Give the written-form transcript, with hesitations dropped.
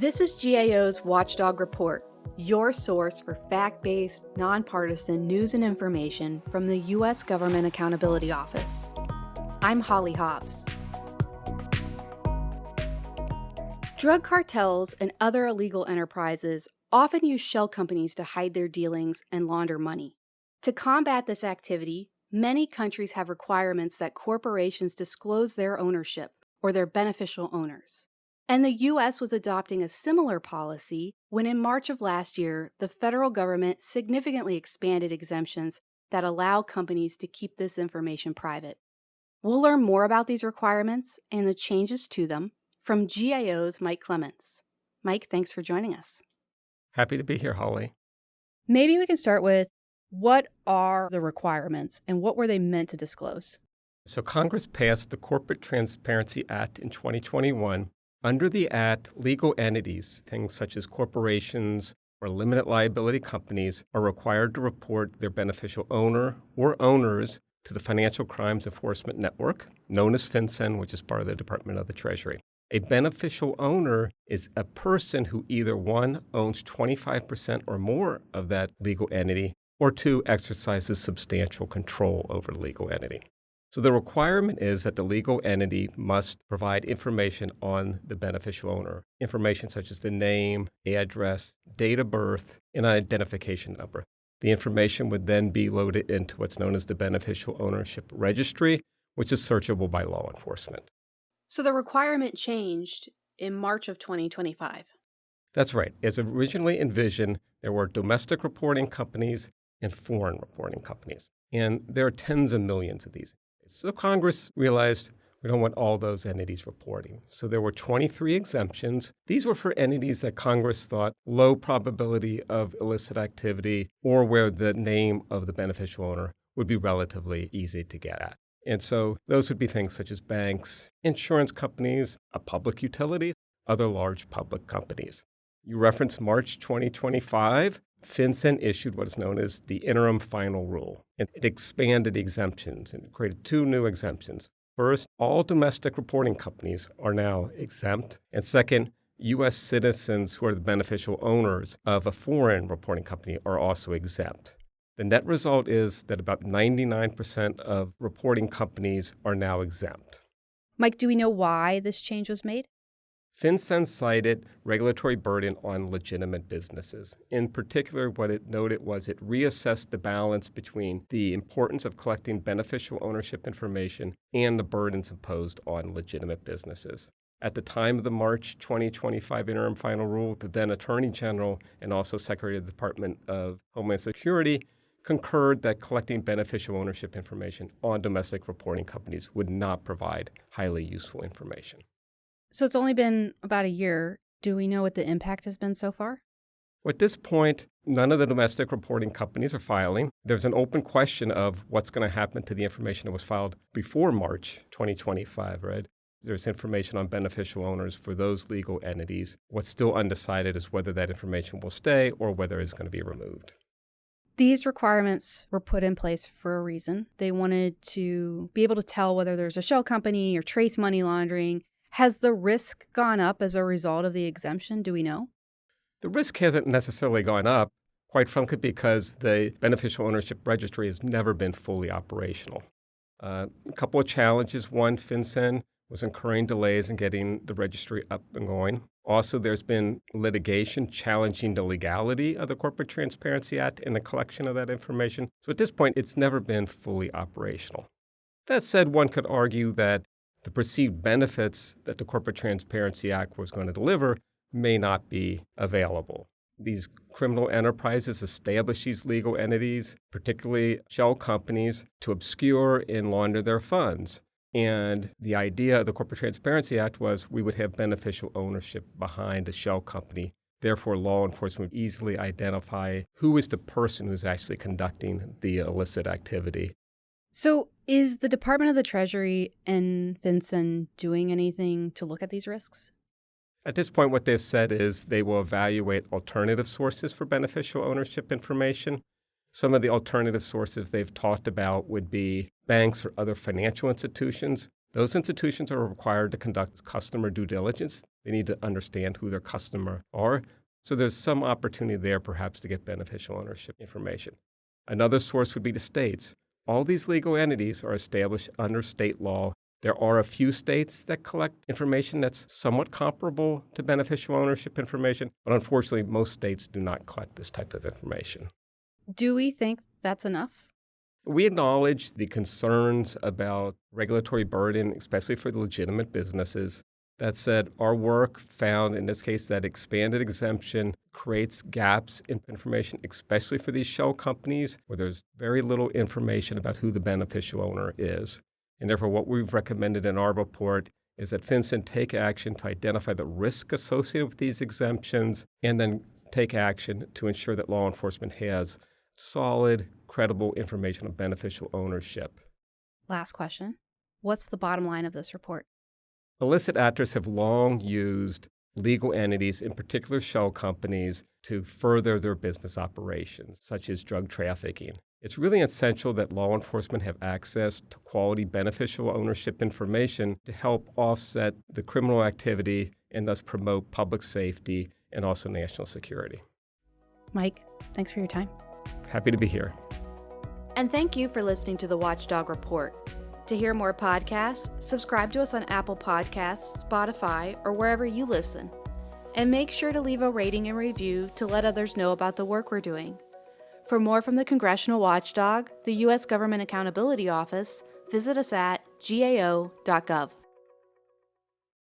This is GAO's Watchdog Report, your source for fact-based, nonpartisan news and information from the U.S. Government Accountability Office. I'm Holly Hobbs. Drug cartels and other illegal enterprises often use shell companies to hide their dealings and launder money. To combat this activity, many countries have requirements that corporations disclose their ownership or their beneficial owners. And the U.S. was adopting a similar policy when in March of last year, the federal government significantly expanded exemptions that allow companies to keep this information private. We'll learn more about these requirements and the changes to them from GAO's Mike Clements. Mike, thanks for joining us. Happy to be here, Holly. Maybe we can start with, what are the requirements and what were they meant to disclose? So Congress passed the Corporate Transparency Act in 2021. Under the Act, legal entities, things such as corporations or limited liability companies, are required to report their beneficial owner or owners to the Financial Crimes Enforcement Network, known as FinCEN, which is part of the Department of the Treasury. A beneficial owner is a person who either, one, owns 25% or more of that legal entity, or two, exercises substantial control over the legal entity. So the requirement is that the legal entity must provide information on the beneficial owner, information such as the name, address, date of birth, and an identification number. The information would then be loaded into what's known as the Beneficial Ownership Registry, which is searchable by law enforcement. So the requirement changed in March of 2025. That's right. As originally envisioned, there were domestic reporting companies and foreign reporting companies. And there are tens of millions of these. So Congress realized we don't want all those entities reporting. So there were 23 exemptions. These were for entities that Congress thought low probability of illicit activity or where the name of the beneficial owner would be relatively easy to get at. And so those would be things such as banks, insurance companies, a public utility, other large public companies. You referenced March 2025. FinCEN issued what is known as the interim final rule. And it expanded exemptions and created two new exemptions. First, all domestic reporting companies are now exempt. And second, U.S. citizens who are the beneficial owners of a foreign reporting company are also exempt. The net result is that about 99% of reporting companies are now exempt. Mike, do we know why this change was made? FinCEN cited regulatory burden on legitimate businesses. In particular, what it noted was it reassessed the balance between the importance of collecting beneficial ownership information and the burdens imposed on legitimate businesses. At the time of the March 2025 interim final rule, the then Attorney General and also Secretary of the Department of Homeland Security concurred that collecting beneficial ownership information on domestic reporting companies would not provide highly useful information. So it's only been about a year. Do we know what the impact has been so far? Well, at this point, none of the domestic reporting companies are filing. There's an open question of what's going to happen to the information that was filed before March 2025, right? There's information on beneficial owners for those legal entities. What's still undecided is whether that information will stay or whether it's going to be removed. These requirements were put in place for a reason. They wanted to be able to tell whether there's a shell company or trace money laundering. Has the risk gone up as a result of the exemption? Do we know? The risk hasn't necessarily gone up, quite frankly, because the Beneficial Ownership Registry has never been fully operational. A couple of challenges. One, FinCEN was incurring delays in getting the registry up and going. Also, there's been litigation challenging the legality of the Corporate Transparency Act and the collection of that information. So at this point, it's never been fully operational. That said, one could argue that the perceived benefits that the Corporate Transparency Act was going to deliver may not be available. These criminal enterprises establish these legal entities, particularly shell companies, to obscure and launder their funds. And the idea of the Corporate Transparency Act was we would have beneficial ownership behind a shell company. Therefore, law enforcement would easily identify who is the person who's actually conducting the illicit activity. So is the Department of the Treasury and FinCEN doing anything to look at these risks? At this point, what they've said is they will evaluate alternative sources for beneficial ownership information. Some of the alternative sources they've talked about would be banks or other financial institutions Those institutions are required to conduct customer due diligence. They need to understand who their customers are. So there's some opportunity there perhaps to get beneficial ownership information. Another source would be the states. All these legal entities are established under state law. There are a few states that collect information that's somewhat comparable to beneficial ownership information, but unfortunately, most states do not collect this type of information. Do we think that's enough? We acknowledge the concerns about regulatory burden, especially for the legitimate businesses. That said, our work found in this case that expanded exemption creates gaps in information, especially for these shell companies where there's very little information about who the beneficial owner is. And therefore, what we've recommended in our report is that FinCEN take action to identify the risk associated with these exemptions and then take action to ensure that law enforcement has solid, credible information of beneficial ownership. Last question. What's the bottom line of this report? Illicit actors have long used legal entities, in particular shell companies, to further their business operations, such as drug trafficking. It's really essential that law enforcement have access to quality beneficial ownership information to help offset the criminal activity and thus promote public safety and also national security. Mike, thanks for your time. Happy to be here. And thank you for listening to the Watchdog Report. To hear more podcasts, subscribe to us on Apple Podcasts, Spotify, or wherever you listen. And make sure to leave a rating and review to let others know about the work we're doing. For more from the Congressional Watchdog, the U.S. Government Accountability Office, visit us at gao.gov.